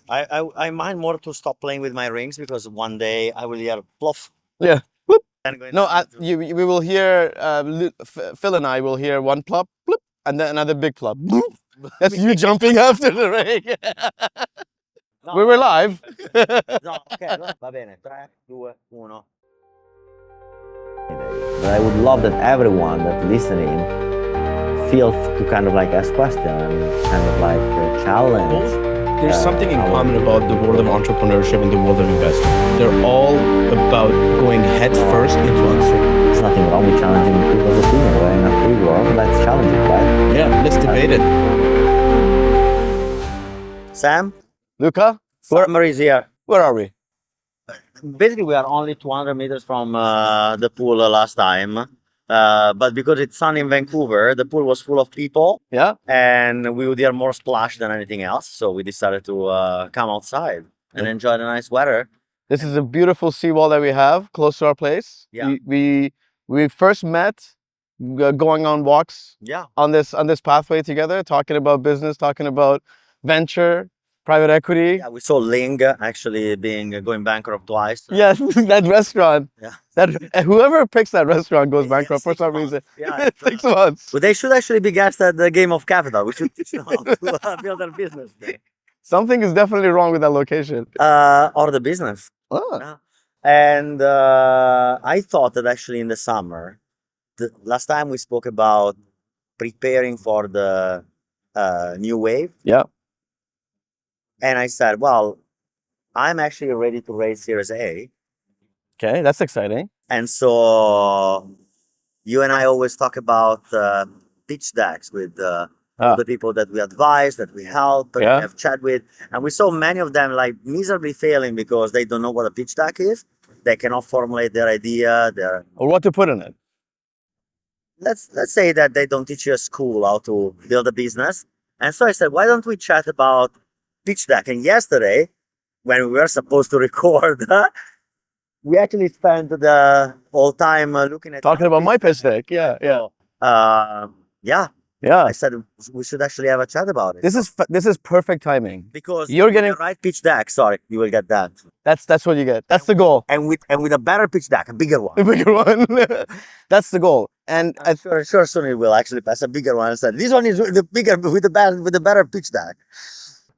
I mind more to stop playing with my rings because one day I will hear pluff Yeah. Bloop. and going No, down into- we will hear, Phil and I will hear one plop, bloop, and then another big plop. Bloop. That's you jumping after the ring. No, We were live. no, ok, allora va bene. 3, 2, 1. But I would love that everyone that listening feel to kind of like ask questions and kind of like challenge. There's something in common about the world of entrepreneurship and the world of investment. They're all about going head first into uncertainty. There's nothing wrong with challenging people's opinion. We're in a free world. Let's challenge it, right? Yeah, let's debate it. Sam, Luca, summer is here. where are we? Basically, we are only 200 meters from the pool last time. But because it's sunny in Vancouver, the pool was full of people. Yeah. And we would hear more splash than anything else. So we decided to come outside and enjoy the nice weather. This is a beautiful seawall that we have close to our place. Yeah. We first met going on walks Yeah. on this pathway together, talking about business, talking about venture, private equity. Yeah, we saw Ling actually going bankrupt twice. Yes, that restaurant. Yeah. That whoever picks that restaurant goes Yeah, bankrupt for 6 some months. reason. Yeah, 6 months. Well, they should actually be guests at the Game of Capital. We should teach them how to build their business there. Something is definitely wrong with that location. Or the business. Ah. Yeah. And I thought that actually in the summer, the last time we spoke about preparing for the new wave. Yeah. And I said, well, I'm actually ready to raise Series A. Okay, that's exciting. And so you and I always talk about pitch decks with the people that we advise, that we help, that we have chat with. And we saw many of them like miserably failing because they don't know what a pitch deck is. They cannot formulate their idea, Or what to put in it. Let's say that they don't teach you at school how to build a business. And so I said, why don't we chat about pitch deck? And yesterday, when we were supposed to record, we actually spent the whole time looking at Talking about my pitch deck. Yeah, yeah. Yeah. Yeah. I said we should actually have a chat about it. This is perfect timing. Because you're getting the right pitch deck. Sorry, you will get that. That's what you get. That's the goal. And with a better pitch deck, a bigger one. A bigger one. That's the goal. And I'm sure soon it will actually pass a bigger one and say this one is the bigger with the better pitch deck.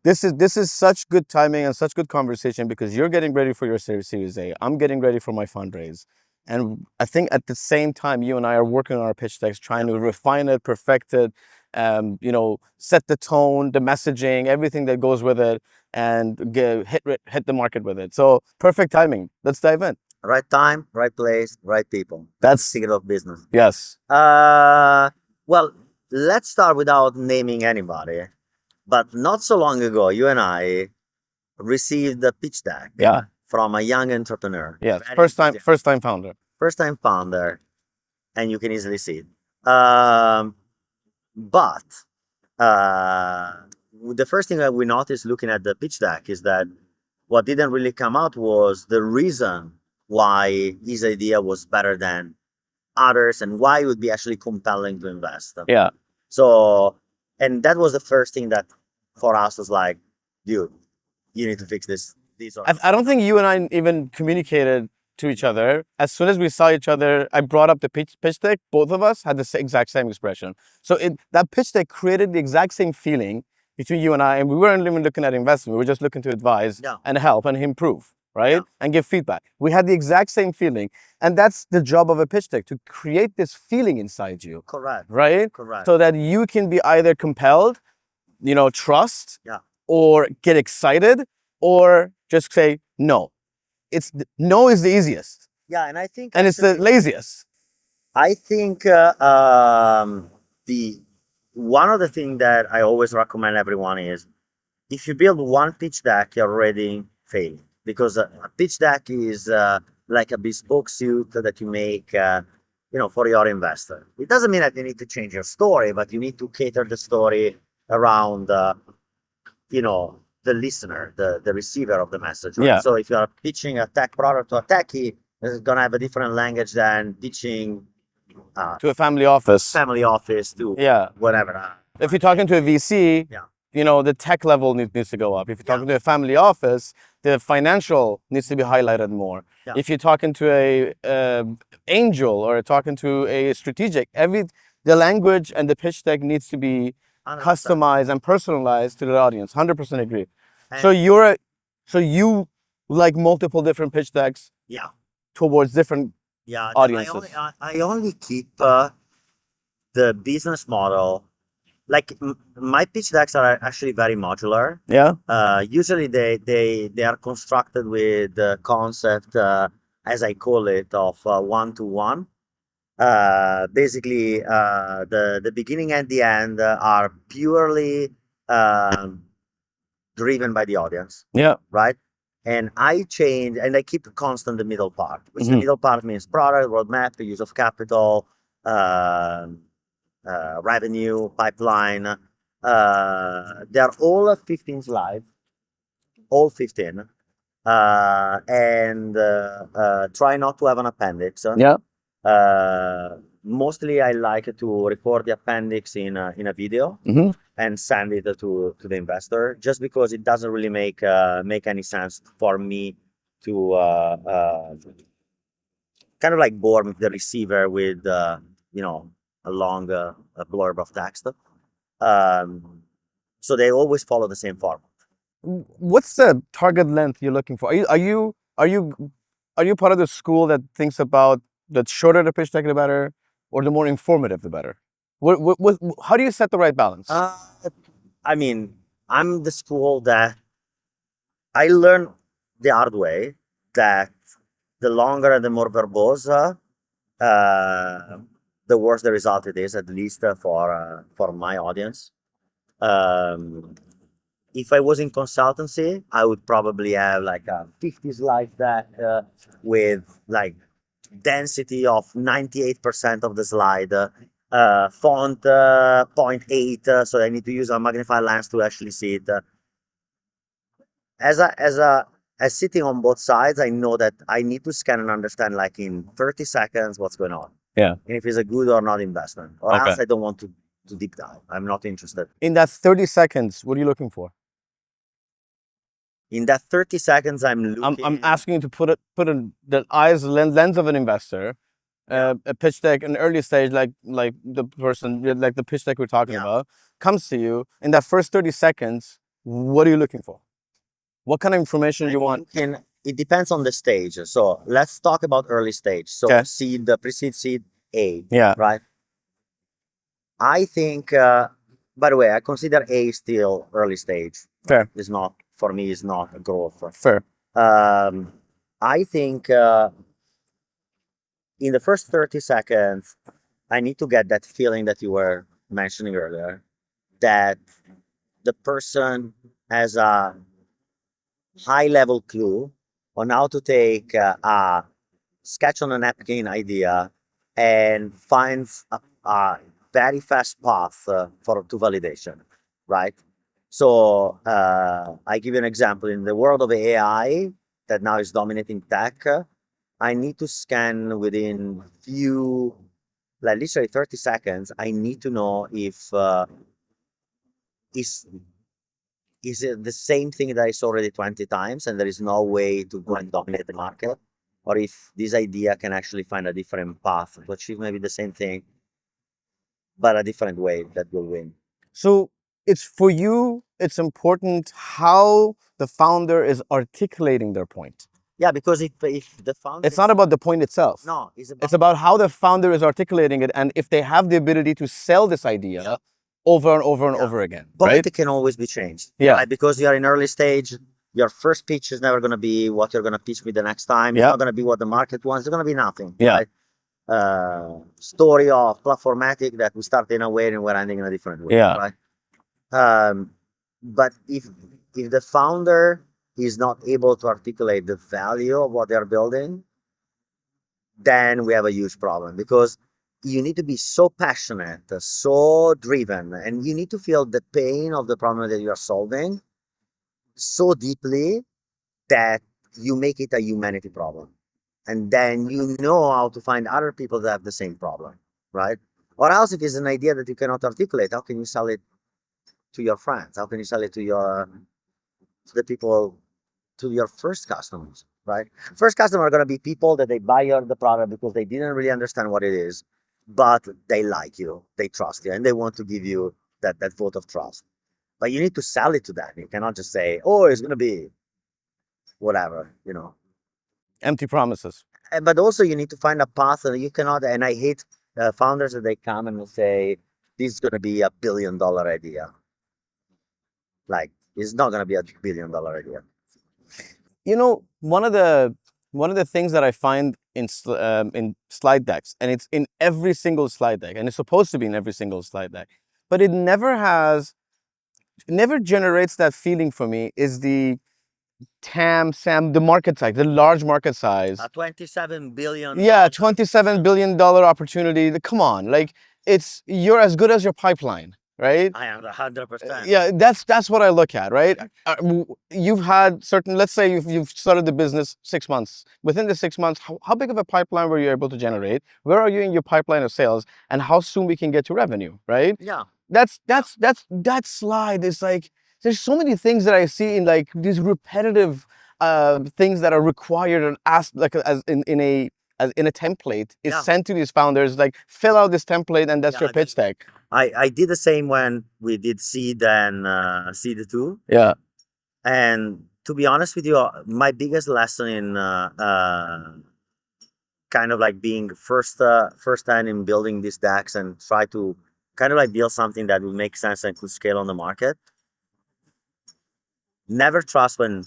This is such good timing and such good conversation because you're getting ready for your Series A. I'm getting ready for my fundraise. And I think at the same time, you and I are working on our pitch decks, trying to refine it, perfect it, set the tone, the messaging, everything that goes with it, and hit the market with it. So perfect timing. Let's dive in. Right time, right place, right people. That's secret of business. Yes. Well, let's start without naming anybody. But not so long ago, you and I received a pitch deck. Yeah. From a young entrepreneur. Yeah, first time founder. First time founder, and you can easily see it. But the first thing that we noticed looking at the pitch deck is that what didn't really come out was the reason why his idea was better than others and why it would be actually compelling to invest. Yeah. So, and that was the first thing that for us was like, dude, you need to fix this. I don't think you and I even communicated to each other. As soon as we saw each other, I brought up the pitch deck. Both of us had the exact same expression. So that pitch deck created the exact same feeling between you and I. And we weren't even looking at investment. We were just looking to advise and help and improve, right? Yeah. And give feedback. We had the exact same feeling. And that's the job of a pitch deck, to create this feeling inside you. Correct. Right? Correct. So that you can be either compelled, trust, or get excited, or just say no. No is the easiest. Yeah, and I think... And it's the laziest. I think one of the things that I always recommend everyone is, if you build one pitch deck, you're already failing. Because a pitch deck is like a bespoke suit that you make for your investor. It doesn't mean that you need to change your story, but you need to cater the story around the listener, the receiver of the message. Right? Yeah. So if you're pitching a tech product to a techie, it's gonna have a different language than pitching to a family office. To whatever. If you're talking to a VC, the tech level needs to go up. If you're talking to a family office, the financial needs to be highlighted more. Yeah. If you're talking to a angel or talking to a strategic, the language and the pitch deck needs to be 100%. customized and personalized to the audience. 100% agree. So And you like multiple different pitch decks yeah, towards different yeah. audiences. I only keep the business model. Like my pitch decks are actually very modular. Yeah. Usually they are constructed with the concept, as I call it, of one to one. Basically, the beginning and the end are purely driven by the audience, Yeah. right? And I change and I keep constant the middle part, which the Mhm. middle part means product, roadmap, the use of capital, revenue, pipeline. They're all 15 slides, all 15. And try not to have an appendix. Yeah. Mostly I like to record the appendix in a video Mhm. and send it to the investor, just because it doesn't really make any sense for me to kind of like bore the receiver with a long a blurb of text. So they always follow the same format. What's the target length you're looking for? Are you part of the school that thinks about the shorter the pitch deck, the better, or the more informative, the better? How do you set the right balance? I mean, I'm the school that I learned the hard way that the longer and the more verbose, the worse the result it is, at least for my audience. Um, if I was in consultancy, I would probably have like a 50 slide deck with like density of 98% of the slide, font 0.8, so I need to use a magnifying lens to actually see it. As sitting on both sides, I know that I need to scan and understand like in 30 seconds what's going on. Yeah. And if it's a good or not investment, or Okay. else I don't want to deep dive. I'm not interested. In that 30 seconds, what are you looking for? In that 30 seconds, I'm looking. I'm asking you to put in the lens of an investor, Yeah. a pitch deck, an early stage, like the person, like the pitch deck we're talking Yeah. about, comes to you. In that first 30 seconds, what are you looking for? What kind of information do you want? It depends on the stage. So let's talk about early stage. So Okay. seed, the pre-seed seed A, Yeah. right? I think, by the way, I consider A still early stage. Fair. It's not, for me, it's not a growth. Fair. I think in the first 30 seconds, I need to get that feeling that you were mentioning earlier, that the person has a high level clue on how to take a sketch on a napkin idea and finds a very fast path to validation, right? So I give you an example. In the world of AI that now is dominating tech, I need to scan within few, like literally 30 seconds. I need to know if is it the same thing that I saw already 20 times and there is no way to go and dominate the market, or if this idea can actually find a different path to achieve maybe the same thing, but a different way that will win. So it's for you, it's important how the founder is articulating their point. Yeah, because if the founder, It's not about the point itself. no, It's about how the founder is articulating it, and if they have the ability to sell this idea over and over and over again, but right? it can always be changed. Yeah. Right? Because you are in early stage, your first pitch is never going to be what you're going to pitch me the next time. It's Yeah. not going to be what the market wants. It's going to be nothing. Yeah. Right? Story of platformatic that we start in a way and we're ending in a different way. Yeah. Right. But if the founder is not able to articulate the value of what they're building, then we have a huge problem, because you need to be so passionate, so driven, and you need to feel the pain of the problem that you are solving so deeply that you make it a humanity problem. And then you know how to find other people that have the same problem, right? Or else, if it's an idea that you cannot articulate, how can you sell it to your friends? How can you sell it to the people, to your first customers, right? First customer are going to be people that they buy the product because they didn't really understand what it is, but they like you, they trust you, and they want to give you that vote of trust. But you need to sell it to them. You cannot just say, "Oh, it's going to be whatever," you know. Empty promises. But also you need to find a path, and you cannot. And I hate founders that they come and will say, "This is going to be $1 billion idea." Like, it's not going to be $1 billion idea. You know, one of the things that I find in slide decks, and it's in every single slide deck, and it's supposed to be in every single slide deck, but it never generates that feeling for me, is the TAM, SAM, the market size, the large market size. A $27 billion. Yeah, $27 billion opportunity. Come on, like, you're as good as your pipeline, right? I am 100%. Yeah, that's what I look at, right? You've had certain, let's say you've started the business 6 months. Within the 6 months, how big of a pipeline were you able to generate? Where are you in your pipeline of sales, and how soon we can get to revenue, right? Yeah. That slide is like, there's so many things that I see in like these repetitive things that are required and asked, like, as in a template is Yeah. sent to these founders, like, fill out this template and that's Yeah, your pitch deck. I did the same when we did Seed and Seed 2. Yeah. And to be honest with you, my biggest lesson in kind of like being first time in building these decks and try to kind of like build something that would make sense and could scale on the market. Never trust when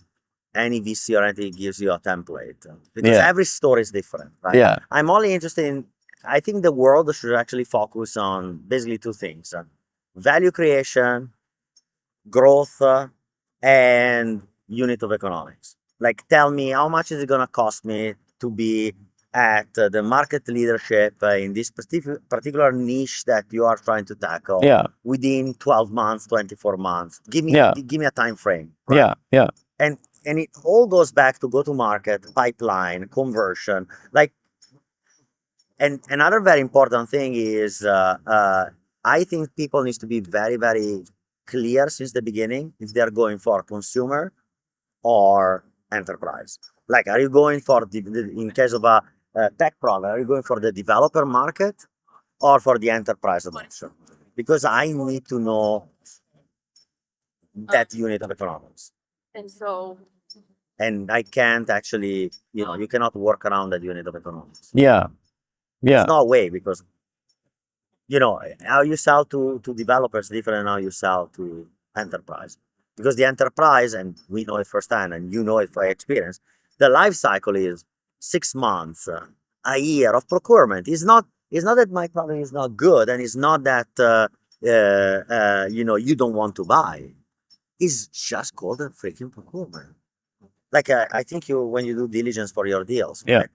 any VC or anything gives you a template, because Yeah. every story is different, right? Yeah. I'm only interested in, I think the world should actually focus on basically two things: value creation, growth, and unit of economics. Like, tell me, how much is it going to cost me to be at the market leadership in this particular niche that you are trying to tackle Yeah. within 12 months, 24 months? Give me Yeah. give me a time frame. Right? Yeah. Yeah. And it all goes back to go to market, pipeline, conversion. Like, and another very important thing is I think people need to be very, very clear since the beginning if they're going for consumer or enterprise. Like, are you going for in case of a tech product, are you going for the developer market or for the enterprise adoption? Because I need to know that unit of economics. And I can't actually, you cannot work around that unit of economics. Yeah. There's Yeah. no way, because how you sell to developers different than how you sell to enterprise. Because the enterprise, and we know it firsthand, and you know it by experience, the life cycle is 6 months, a year of procurement. It's not that my product is not good, and it's not that you don't want to buy. It's just called a freaking procurement. Like, I think when you do diligence for your deals, Yeah. right,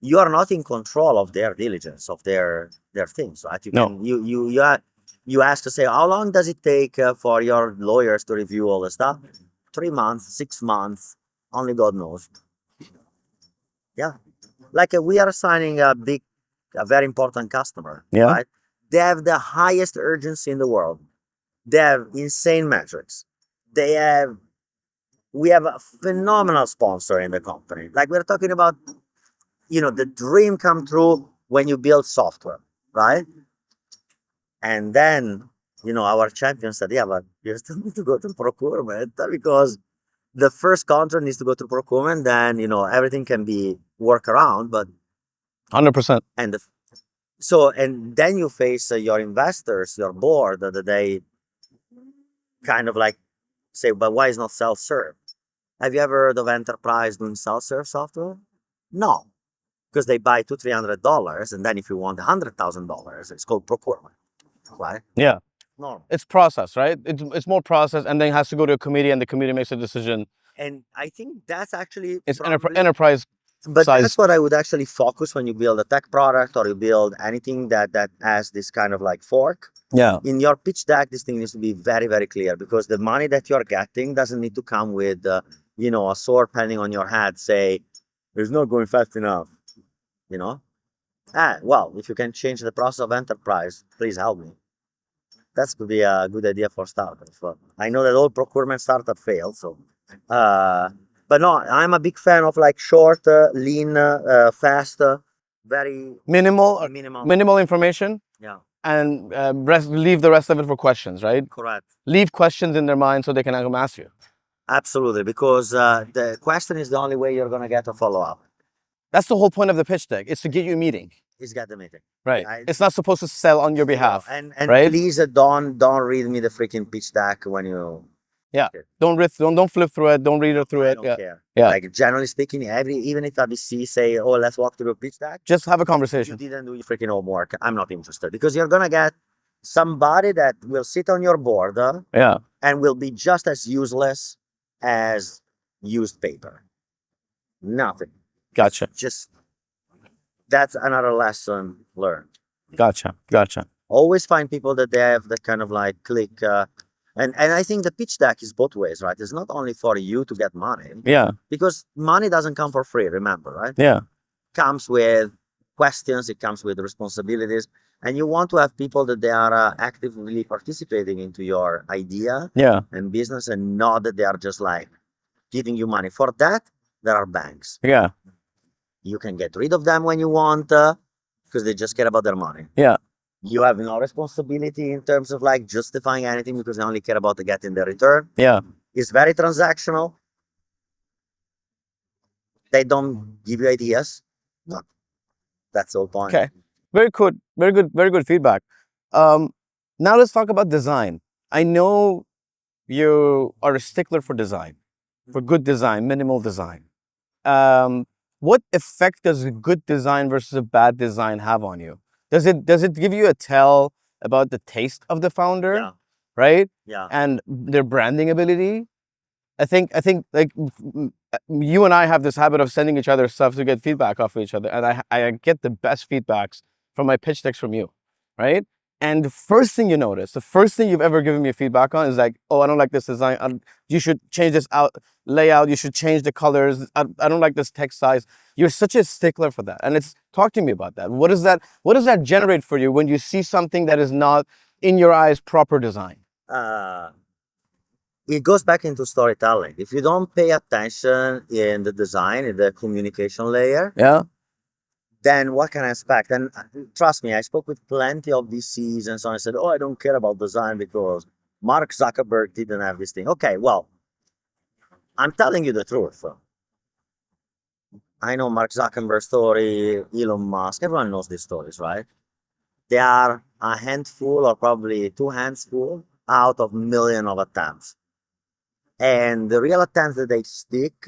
you are not in control of their diligence, of their things, right? No. You ask to say, how long does it take for your lawyers to review all the stuff? 3 months, 6 months, only God knows. Yeah. Like, we are signing a very important customer, Yeah. right? They have the highest urgency in the world. They have insane metrics. We have a phenomenal sponsor in the company. Like, we're talking about, the dream come true when you build software, right? And then, our champion said, yeah, but you still need to go to procurement, because the first contract needs to go to procurement. Then, everything can be worked around, but 100%. and then you face your investors, your board, that they kind of like say, but why is not self-serve? Have you ever heard of enterprise doing self-serve software? No, because they buy $200-300, and then if you want $100,000, it's called procurement, right? Yeah. Normal. It's process, right? It's more process, and then it has to go to a committee, and the committee makes a decision. And I think that's actually It's probably, enterprise but size. that's what I would actually focus when you build a tech product or you build anything that has this kind of like fork. Yeah. In your pitch deck, this thing needs to be very, very clear, because the money that you're getting doesn't need to come with, a sword pending on your head, say, it's not going fast enough, well, if you can change the process of enterprise, please help me. That could be a good idea for startups. But I know that all procurement startup fail. So, uh, but no, I'm a big fan of like short, lean, fast, very Minimal, minimal. minimal information, Yeah, and leave the rest of it for questions, right? correct. Leave questions in their mind so they can come ask you. Absolutely, because the question is the only way you're gonna get a follow up. That's the whole point of the pitch deck. It's to get you a meeting, Is get the meeting. right? I, It's not supposed to sell on your zero. behalf, And right? please don't read me the freaking pitch deck when you. Yeah. Don't flip through it. Don't read it through I it. don't Yeah. care. Yeah. Like generally speaking, even if a VC say, "Oh, let's walk through a pitch deck," Just have a you conversation. didn't do your freaking homework. I'm not interested because you're gonna get somebody that will sit on your board Yeah. and will be just as useless as used paper. Nothing. Gotcha. Just that's another lesson learned. Gotcha. Gotcha. Always find people that they have that kind of like click. And I think the pitch deck is both ways, right? It's not only for you to get money Yeah. because money doesn't come for free. Remember, right? Yeah. Comes with questions, it comes with responsibilities, and you want to have people that they are actively participating into your idea Yeah. and business, and not that they are just like giving you money. For that, there are banks. Yeah. You can get rid of them when you want because they just care about their money. Yeah. You have no responsibility in terms of like justifying anything because they only care about getting the return. Yeah. It's very transactional. They don't give you ideas. No, that's the whole point. Okay. Very good. Very good. Very good feedback. Now let's talk about design. I know you are a stickler for design, for good design, minimal design. What effect does a good design versus a bad design have on you? Does it give you a tell about the taste of the founder, Yeah, right? yeah. And their branding ability? I think like you and I have this habit of sending each other stuff to get feedback off of each other, and I get the best feedbacks from my pitch decks from you, right? And the first thing you notice, the first thing you've ever given me feedback on is like, oh, I don't like this design. You should change this layout. You should change the colors. I don't like this text size. You're such a stickler for that. And talk to me about that. What does that generate for you when you see something that is not in your eyes proper design? It goes back into storytelling. If you don't pay attention in the design, in the communication layer, Yeah. then what can I expect? And trust me, I spoke with plenty of VCs and so on. I said, oh, I don't care about design because Mark Zuckerberg didn't have this thing. Okay, well, I'm telling you the truth. I know Mark Zuckerberg's story, Elon Musk, everyone knows these stories, right? They are a handful or probably two handsful out of millions of attempts. And the real attempts that they stick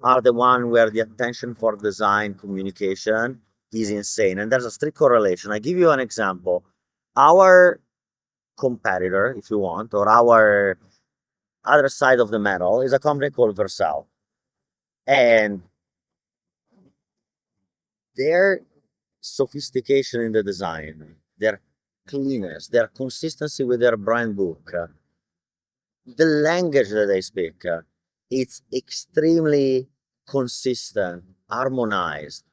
are the one where the attention for design communication is insane. And there's a strict correlation. I give you an example. Our competitor, if you want, or our other side of the medal is a company called Vercel. And their sophistication in the design, their cleanness, their consistency with their brand book, the language that they speak, it's extremely consistent, harmonized,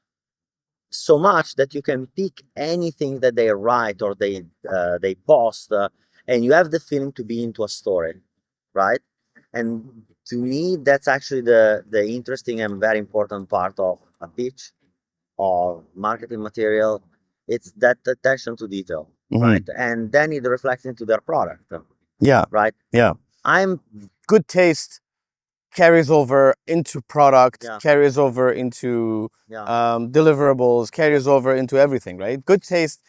so much that you can pick anything that they write or they post, and you have the feeling to be into a story, right? And to me, that's actually the interesting and very important part of a pitch or marketing material. It's that attention to detail, right? And then it reflects into their product, Yeah. right? Yeah. I'm Good taste carries over into product, Yeah. carries over into yeah. deliverables, carries over into everything, right? Good taste,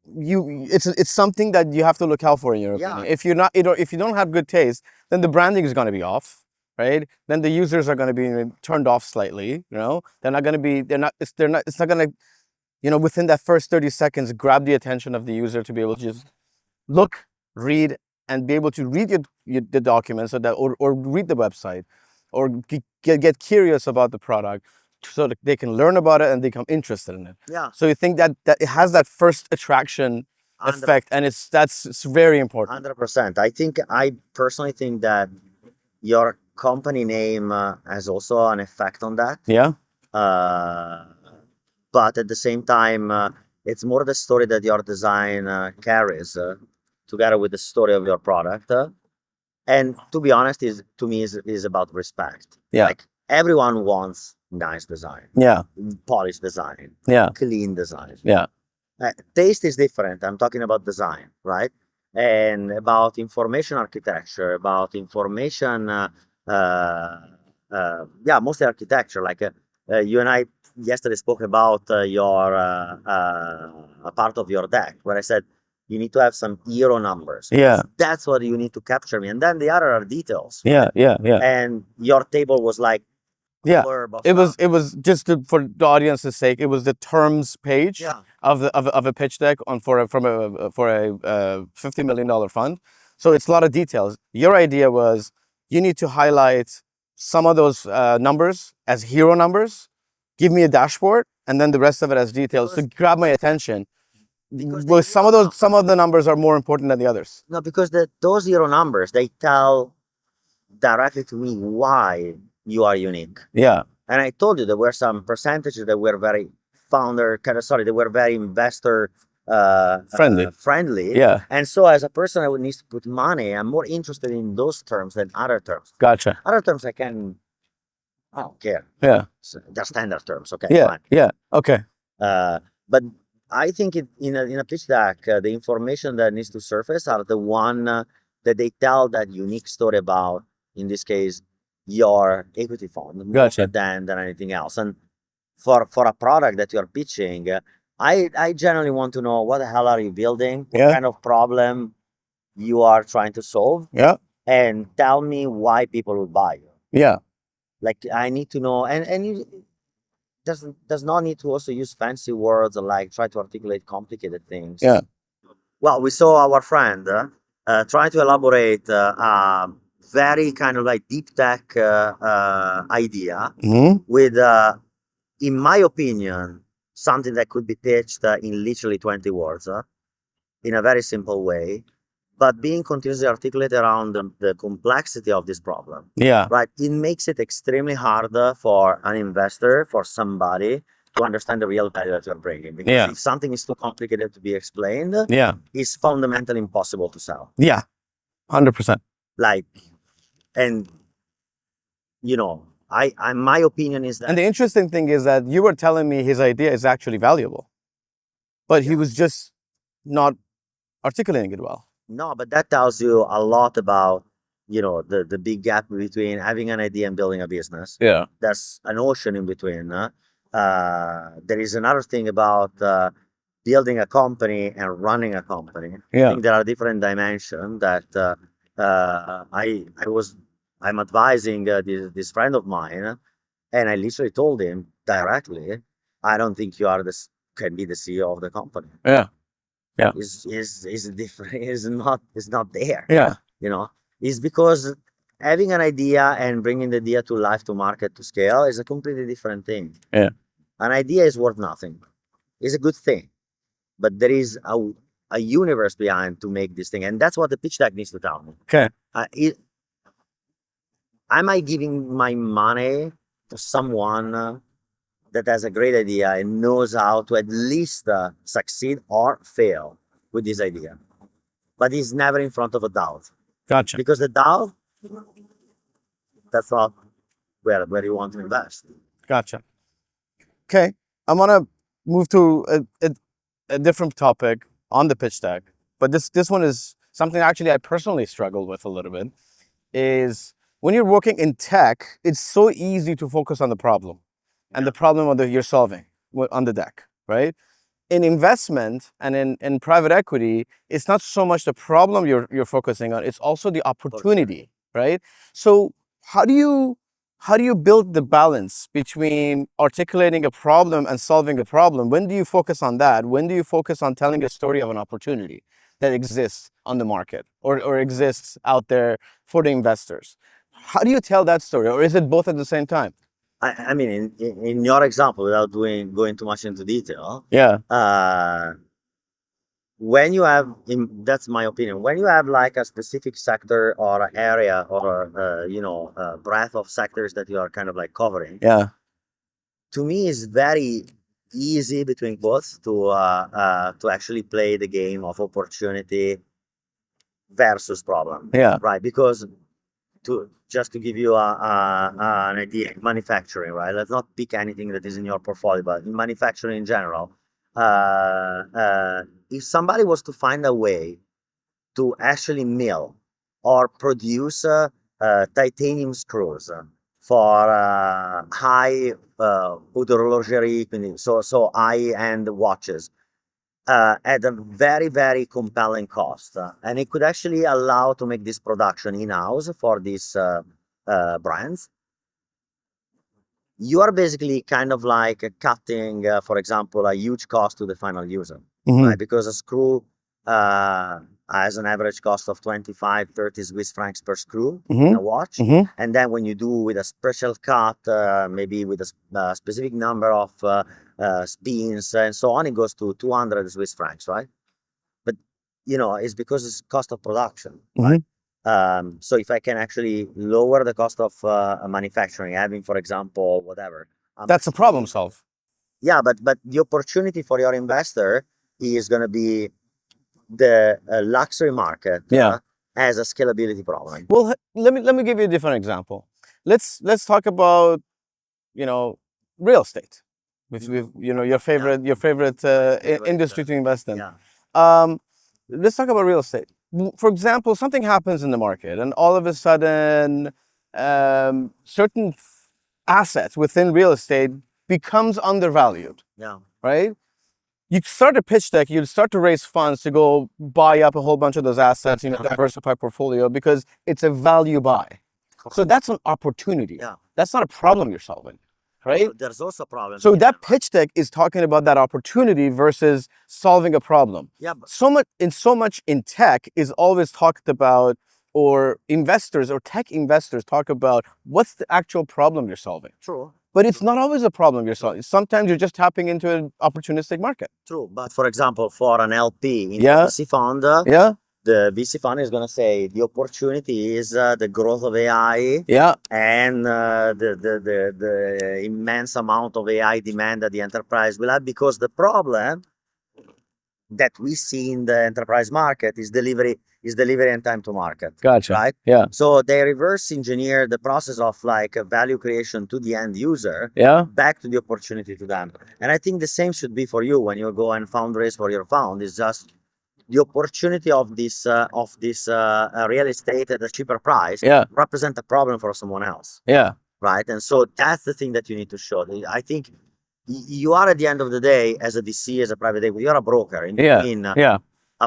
it's something that you have to look out for in your Yeah. opinion. If you're not, if you don't have good taste, then the branding is going to be off, right? Then the users are going to be turned off slightly. You know, they're not going to be, it's not going to, within that first 30 seconds, grab the attention of the user to be able to just look, read, and be able to read the documents or read the website or get curious about the product so that they can learn about it and become interested in it. Yeah. So you think that it has that first attraction effect, and it's very important. 100%. I personally think that your company name has also an effect on that. Yeah. But at the same time, it's more the story that your design carries. together with the story of your product. And to be honest, is about respect. Yeah. Like everyone wants nice design, Yeah. polished design, Yeah. clean design. Yeah. Taste is different. I'm talking about design, right? And about information architecture, about information, yeah, mostly architecture. Like you and I yesterday spoke about your a part of your deck where I said you need to have some hero numbers. Yeah. That's what you need to capture me, and then the other are details. Yeah. Yeah. Yeah. And your table was like Yeah. blurb of It was stuff. just for the audience's sake. It was the terms page Yeah. of a pitch deck on for a $50 million fund. So it's a lot of details. Your idea was you need to highlight some of those numbers as hero numbers, give me a dashboard, and then the rest of it as details to grab my attention. Because Well, some of the numbers are more important than the others. No, because those hero numbers, they tell directly to me why you are unique. Yeah. And I told you there were some percentages that were very they were very investor friendly. Yeah. And so as a person I would need to put money, I'm more interested in those terms than other terms. Gotcha. Other terms I don't care. Yeah. So they're standard terms, okay, Yeah. fine. Yeah. Okay. But I think in a pitch deck, the information that needs to surface are the one that they tell that unique story about, in this case, your equity fund, more Gotcha. than anything else. And for a product that you're pitching, I generally want to know what the hell are you building, what Yeah. kind of problem you are trying to solve, Yeah. and tell me why people will buy you. Yeah. Like I need to know, and you does not need to also use fancy words or like try to articulate complicated things. Yeah. Well, we saw our friend trying to elaborate a very kind of like deep tech idea Mm-hmm. with, in my opinion, something that could be pitched in literally 20 words in a very simple way, but being continuously articulated around the complexity of this problem. Yeah. Right, it makes it extremely hard for an investor, for somebody to understand the real value that you're bringing. Because Yeah. if something is too complicated to be explained, Yeah. it's fundamentally impossible to sell. Yeah. 100%. Like, and my opinion is that. And the interesting thing is that you were telling me his idea is actually valuable, but he was just not articulating it well. No, but that tells you a lot about the big gap between having an idea and building a business. Yeah. There's an ocean in between. There is another thing about building a company and running a company. Yeah. I think there are different dimensions that I'm advising this friend of mine, and I literally told him directly, I don't think you can be the CEO of the company. Yeah. Yeah. Is different. Is not there. Yeah. It's because having an idea and bringing the idea to life, to market, to scale is a completely different thing. Yeah. An idea is worth nothing. It's a good thing, but there is a universe behind to make this thing, and that's what the pitch deck needs to tell me. Okay. Am I giving my money to someone that has a great idea and knows how to at least succeed or fail with this idea, but he's never in front of a doubt? Gotcha. Because the doubt, that's not where you want to invest. Gotcha. Okay. I'm going to move to a different topic on the pitch deck, but this one is something actually I personally struggle with a little bit. Is when you're working in tech, it's so easy to focus on the problem and the problem you're solving on the deck, right? In investment and in private equity, it's not so much the problem you're focusing on, it's also the opportunity, right? So how do you build the balance between articulating a problem and solving a problem? When do you focus on that? When do you focus on telling a story of an opportunity that exists on the market or exists out there for the investors? How do you tell that story? Or is it both at the same time? I mean, in your example, without going too much into detail, Yeah. When you have, that's my opinion, when you have like a specific sector or area or breadth of sectors that you are kind of like covering, Yeah. to me it's very easy between both to actually play the game of opportunity versus problem. Yeah. Right? Because just to give you an idea, manufacturing, right? Let's not pick anything that is in your portfolio, but in manufacturing in general, if somebody was to find a way to actually mill or produce titanium screws for high horologerie, so high-end watches, at a very, very compelling cost. And it could actually allow to make this production in-house for these brands. You are basically kind of like cutting, for example, a huge cost to the final user, right? Because a screw has an average cost of 25, 30 Swiss francs per screw in a watch. And then when you do with a special cut, maybe with a specific number of spins and so on, it goes to 200 Swiss francs, right? But, it's because it's cost of production, right? So if I can actually lower the cost of manufacturing, having, for example, whatever. That's a problem solve. Yeah, but the opportunity for your investor is going to be the luxury market as a scalability problem. Well, let me give you a different example. Let's talk about real estate, which your favorite industry to invest in. Let's talk about real estate. For example, something happens in the market, and all of a sudden, certain assets within real estate becomes undervalued. Yeah. Right? You start a pitch deck, you start to raise funds to go buy up a whole bunch of those assets, diversify portfolio, because it's a value buy. So that's an opportunity. Yeah. That's not a problem you're solving, right? There's also a problem. So that pitch deck is talking about that opportunity versus solving a problem. Yeah. So much in tech is always talked about, or investors or tech investors talk about what's the actual problem you're solving. True. But it's not always a problem you're solving. Sometimes you're just tapping into an opportunistic market. True. But for example, for an LP in a VC fund, the VC fund is going to say the opportunity is the growth of AI and the immense amount of AI demand that the enterprise will have, because the problem that we see in the enterprise market is delivery and time to market. Gotcha. Right? Yeah. So they reverse engineer the process of value creation to the end user back to the opportunity to them. And I think the same should be for you when you go and fundraise for your fund. It's just the opportunity of this real estate at a cheaper price represent a problem for someone else. Yeah. Right. And so that's the thing that you need to show. I think you are, at the end of the day, as a VC, as a private equity, you're a broker in between a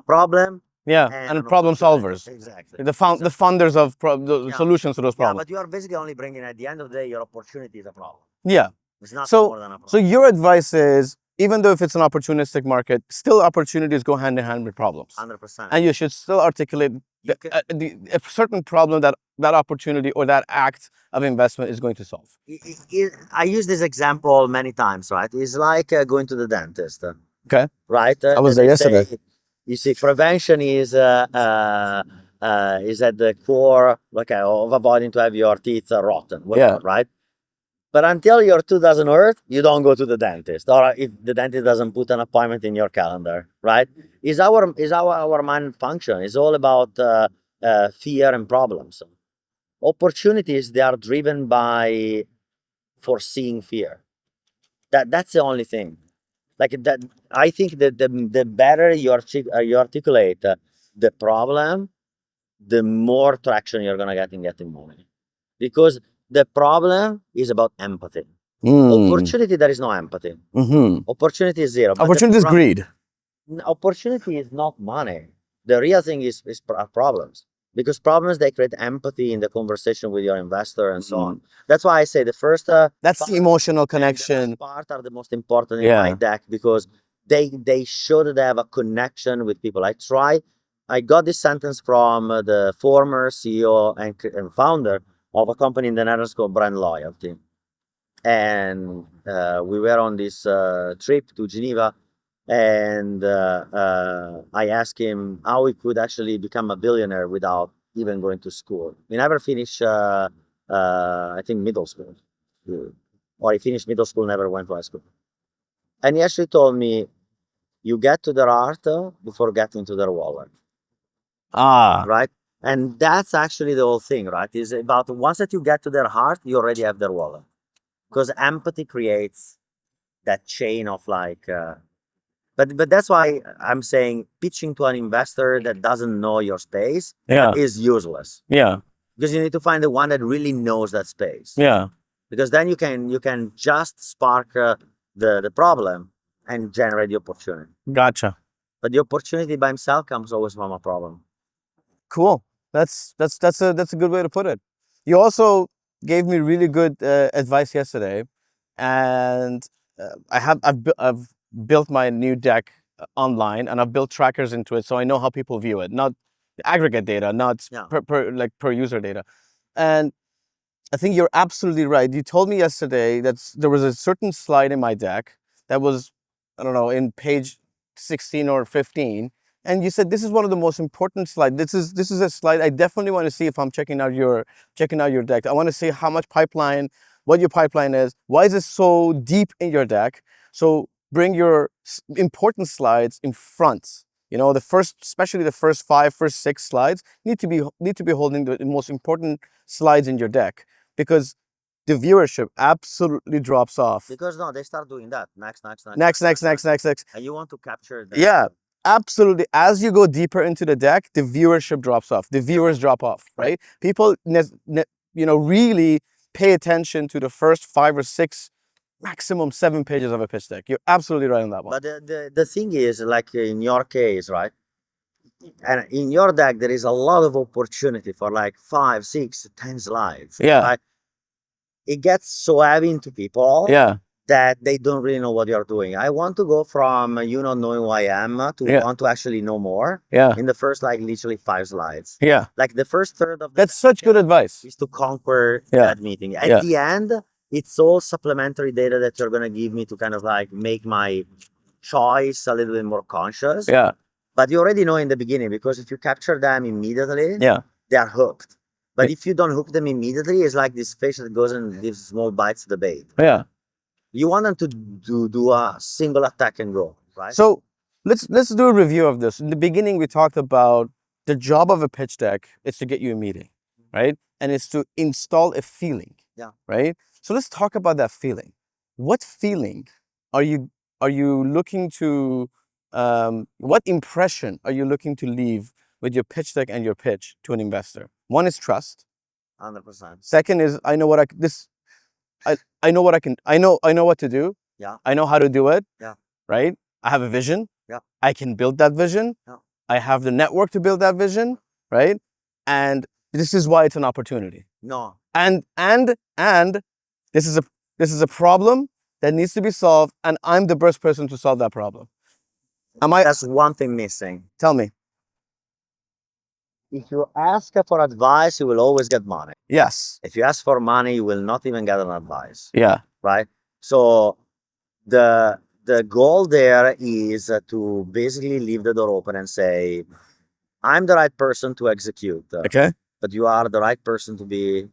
problem and problem solvers. Exactly. The funders of the solutions to those problems. But you are basically only bringing, at the end of the day, your opportunity is a problem. Yeah. It's not more than a problem. So your advice is, even though if it's an opportunistic market, still opportunities go hand in hand with problems. 100%. And you should still articulate a certain problem that opportunity or that act of investment is going to solve. I use this example many times, right? It's like going to the dentist. Okay. Right? I was there yesterday. You see, prevention is at the core, of avoiding to have your teeth rotten. Right? But until your tooth doesn't hurt, you don't go to the dentist, or if the dentist doesn't put an appointment in your calendar, right? Is our mind function? It's all about fear and problems. Opportunities, they are driven by foreseeing fear. That's the only thing. Like that, I think that the better you articulate the problem, the more traction you're gonna get in getting money, because the problem is about empathy. Opportunity, there is no empathy. Opportunity is zero. Opportunity is greed. Opportunity is not money. The real thing is problems, because problems, they create empathy in the conversation with your investor and so on. That's why I say the first that's the emotional connection. The part are the most important in my deck, because they show that they have a connection with people. I got this sentence from the former CEO and founder of a company in the Netherlands called Brand Loyalty. And we were on this trip to Geneva, and I asked him how he could actually become a billionaire without even going to school. He never finished, I think, middle school. Or he finished middle school, never went to high school. And he actually told me, you get to their heart before getting to their wallet. right? And that's actually the whole thing, right? Is about once that you get to their heart, you already have their wallet. Because empathy creates that chain of like, but that's why I'm saying pitching to an investor that doesn't know your space Yeah. is useless. Yeah. Because you need to find the one that really knows that space. Yeah. Because then you can just spark the problem and generate the opportunity. Gotcha. But the opportunity by himself comes always from a problem. Cool. That's a good way to put it. You also gave me really good advice yesterday, and I've built my new deck online, and I've built trackers into it, so I know how people view it, not aggregate data, not Yeah. per user data. And I think you're absolutely right. You told me yesterday that there was a certain slide in my deck that was, I don't know, in page 16 or 15. And you said this is one of the most important slides. This is a slide I definitely want to see if I'm checking out your deck. I want to see how much pipeline, what your pipeline is, why is it so deep in your deck? So bring your important slides in front. You know, especially the first 6 slides need to be holding the most important slides in your deck, because the viewership absolutely drops off. Because no, they start doing that. Next. Next. And you want to capture that. Yeah, absolutely. As you go deeper into the deck, the viewership drops off. The viewers drop off, right? People, really pay attention to the first 5 or 6, maximum 7 pages of a pitch deck. You're absolutely right on that one. But the thing is, like in your case, right? And in your deck, there is a lot of opportunity for like 5, 6, 10 slides. Yeah. Right? It gets so heavy into people. Yeah. That they don't really know what you're doing. I want to go from you not knowing who I am to want to actually know more. Yeah. In the first like literally 5 slides. Yeah. Like the first third of That's such good advice. is to conquer that meeting. At the end, it's all supplementary data that you're gonna give me to kind of like make my choice a little bit more conscious. Yeah. But you already know in the beginning, because if you capture them immediately, they're hooked. But if you don't hook them immediately, it's like this fish that goes and gives small bites to the bait. Yeah. You want them to do a single attack and go, right? So let's do a review of this. In the beginning, we talked about the job of a pitch deck is to get you a meeting, right? And it's to install a feeling. Yeah. Right? So let's talk about that feeling. What feeling are you looking to what impression are you looking to leave with your pitch deck and your pitch to an investor? One is trust. 100%. Second is I know what I know what I can, I know what to do. Yeah. I know how to do it. Yeah. Right? I have a vision. Yeah. I can build that vision. Yeah. I have the network to build that vision. Right? And this is why it's an opportunity. No. And this is a problem that needs to be solved, and I'm the best person to solve that problem. That's one thing missing. Tell me. If you ask for advice, you will always get money. Yes. If you ask for money, you will not even get an advice. Yeah. Right? So the goal there is to basically leave the door open and say, I'm the right person to execute. Okay. But you are the right person to be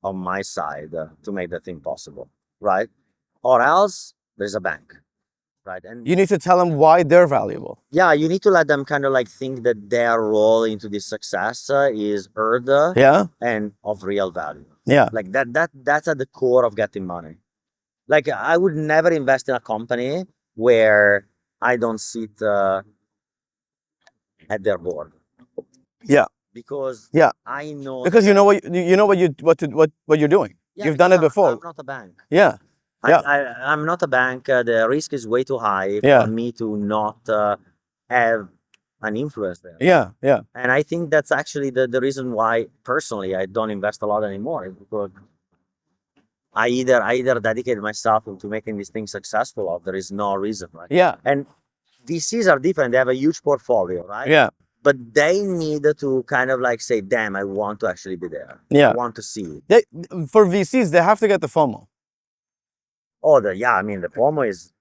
on my side to make the thing possible. Right? Or else there's a bank. Right. And you need to tell them why they're valuable. Yeah, you need to let them kind of like think that their role into this success is earned and of real value. Yeah. Like that's at the core of getting money. Like I would never invest in a company where I don't sit at their board. Yeah. Because I know because you know what you're doing. Yeah, you've done it before. I'm not a bank. Yeah. I'm not a bank. The risk is way too high for me to not have an influence there. Yeah. And I think that's actually the reason why personally I don't invest a lot anymore, because I either dedicate myself into making these things successful, or there is no reason, right? Yeah. And VCs are different. They have a huge portfolio, right? Yeah. But they need to kind of like say, damn, I want to actually be there. Yeah. I want to see it. For VCs, they have to get the FOMO. Oh, the FOMO is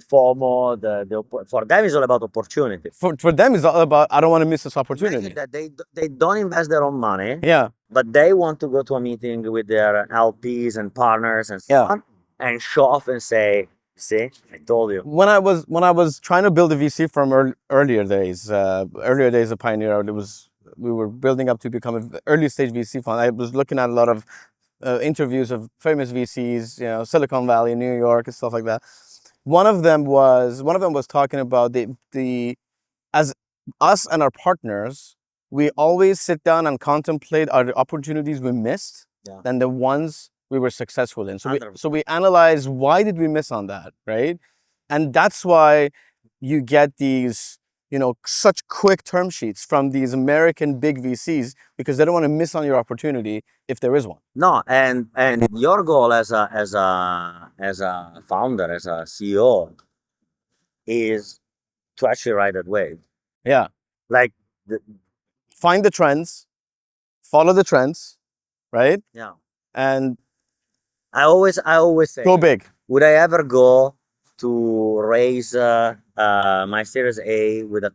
for them is all about opportunity. For them, it's all about, I don't want to miss this opportunity. That they don't invest their own money. Yeah. But they want to go to a meeting with their LPs and partners and so on, and show off and say, see, I told you. When I was trying to build a VC from earlier days of Pioneer, it was we were building up to become an early stage VC fund, I was looking at a lot of interviews of famous VCs, you know, Silicon Valley, New York, and stuff like that. One of them was talking about the as us and our partners, we always sit down and contemplate our opportunities we missed Yeah. than the ones we were successful in. So 100%. we analyze, why did we miss on that, right? And that's why you get these, you know, such quick term sheets from these American big VCs, because they don't want to miss on your opportunity if there is one. No, and your goal as a founder, as a CEO, is to actually ride that wave. Yeah. Like, the, Find the trends, follow the trends, right? yeah. And I always say, go big. would I ever go to raise my Series A with a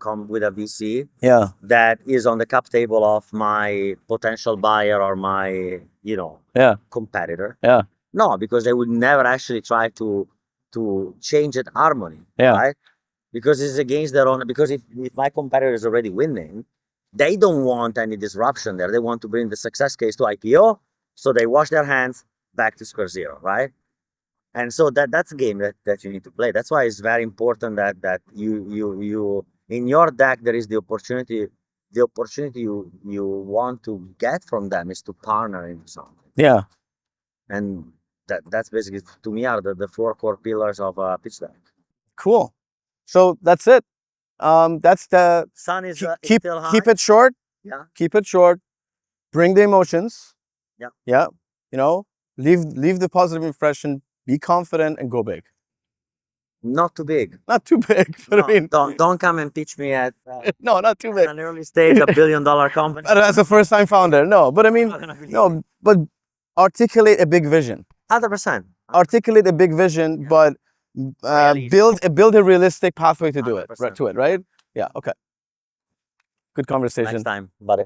VC Yeah. that is on the cap table of my potential buyer or my, you know, Yeah. competitor? Yeah. No, because they would never actually try to change that harmony, Yeah. right? Because it's against their own. Because if my competitor is already winning, they don't want any disruption there. They want to bring the success case to IPO, so they wash their hands back to square zero, right? And so that's a game that you need to play. That's why it's very important that you in your deck there is the opportunity. The opportunity you want to get from them is to partner into something. Yeah. And that's basically, to me, are the four core pillars of a pitch deck. Cool. So that's it. That's the Sun is keep still high. keep it short. Yeah. Keep it short. Bring the emotions. Yeah. Yeah. You know, leave the positive impression. Be confident and go big. Not too big. Not too big, but No, I mean, don't come and pitch me at no, not too big. an early stage, $1 billion company. But as a first-time founder, no. But I mean, not gonna believe no. But articulate a big vision. 100%. Articulate a big vision, Yeah. but Realistic. build a realistic pathway to do it. 100%. Right, to it. Right? Yeah. Okay. Good conversation. Next time, buddy.